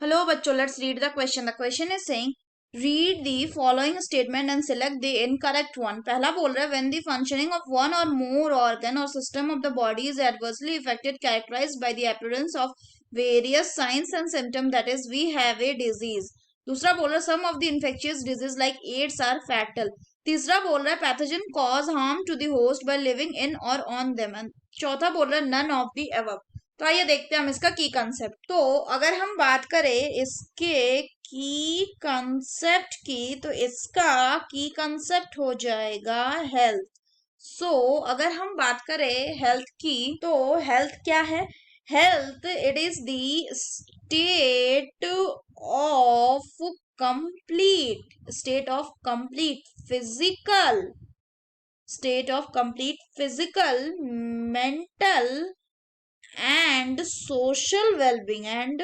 Hello, bachcho. Let's read the question. The question is saying, read the following statement and select the incorrect one. पहला बोल रहा है when the functioning of one or more organ or system of the body is adversely affected, characterized by the appearance of various signs and symptoms, that is, we have a disease. दूसरा बोल रहा है some of the infectious disease like AIDS are fatal. तीसरा बोल रहा है pathogen cause harm to the host by living in or on them. And चौथा बोल रहा है none of the above. तो आइए देखते हैं हम इसका की कंसेप्ट। तो अगर हम बात करें इसके की कंसेप्ट की, तो इसका की कंसेप्ट हो जाएगा हेल्थ। सो अगर हम बात करें हेल्थ की, तो हेल्थ क्या है? Health it is the state of complete physical, state of complete physical, mental and social well-being and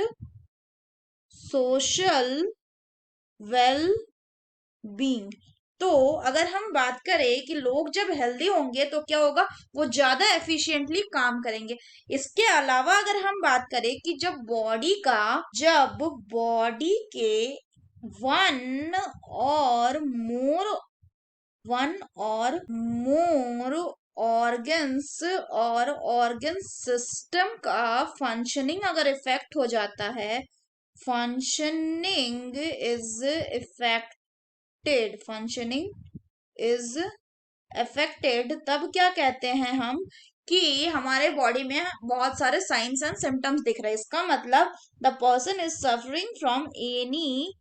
social well-being। तो अगर हम बात करें कि लोग जब हेल्दी होंगे तो क्या होगा, वो ज्यादा एफिशिएंटली काम करेंगे। इसके अलावा अगर हम बात करें कि जब बॉडी के वन और मोर ऑर्गन्स और ऑर्गन सिस्टम का फंक्शनिंग अगर इफेक्ट हो जाता है, फंक्शनिंग इज अफेक्टेड, तब क्या कहते हैं हम कि हमारे बॉडी में बहुत सारे साइंस एंड सिम्टम्स दिख रहे हैं। इसका मतलब the person is suffering from any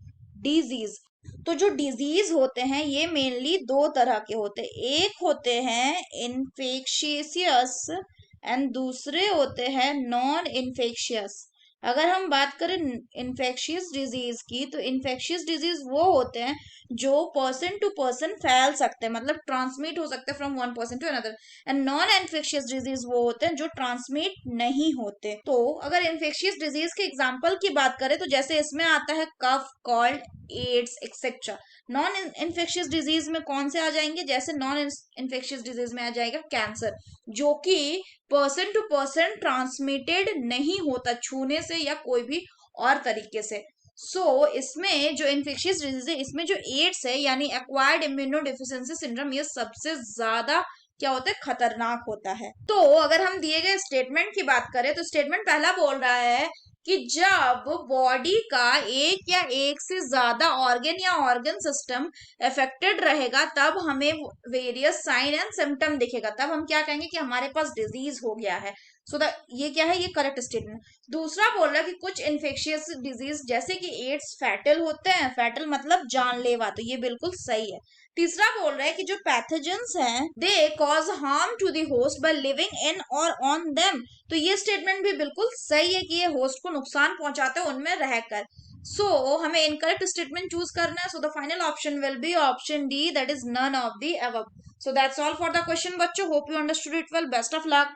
disease. तो जो डिजीज होते हैं ये मेनली दो तरह के होते हैं, एक होते हैं इन्फेक्शियस एंड दूसरे होते हैं नॉन इन्फेक्शियस। अगर हम बात करें इन्फेक्शियस डिजीज की, तो इन्फेक्शियस डिजीज वो होते हैं जो पर्सन टू पर्सन फैल सकते हैं, मतलब ट्रांसमिट हो सकते हैं from one person to another. And non infectious disease वो होते हैं जो ट्रांसमिट नहीं होते। तो अगर इन्फेक्शियस डिजीज के एग्जांपल की बात करें, तो जैसे इसमें आता है cough, cold, AIDS etcetera. Non infectious disease में कौन से आ जाएंगे? जैसे नॉन इन्फेक्शियस डिजीज में आ जाएगा कैंसर, जो कि पर्सन टू पर्सन ट्रांसमिटेड नहीं होता छूने से या कोई भी और तरीके से। इसमें जो इन्फेक्शियस डिजीज है, इसमें जो एड्स है यानी एक्वायर्ड इम्यूनो डिफिशियंसी सिंड्रोम, ये सबसे ज्यादा क्या होता है, खतरनाक होता है। तो अगर हम दिए गए स्टेटमेंट की बात करें, तो स्टेटमेंट पहला बोल रहा है कि जब बॉडी का एक या एक से ज्यादा ऑर्गन या ऑर्गन सिस्टम अफेक्टेड रहेगा, तब हमें वेरियस साइन एंड सिम्टम दिखेगा, तब हम क्या कहेंगे कि हमारे पास डिजीज हो गया है। ये क्या है, ये करेक्ट स्टेटमेंट। दूसरा बोल रहा है कि कुछ इन्फेक्शियस डिजीज जैसे कि एड्स फैटल होते हैं, फैटल मतलब जानलेवा, तो ये बिल्कुल सही है। तीसरा बोल रहा है कि जो पैथोजेंस हैं they cause harm to the host by living in और ऑन देम, तो ये स्टेटमेंट भी बिल्कुल सही है कि ये होस्ट को नुकसान पहुंचाते हैं उनमें रहकर। हमें इनकरेक्ट स्टेटमेंट चूज करना है। So the final option will be option D, that is none of the above. So that's all for the question बच्चों। Hope you understood it well. Best of luck.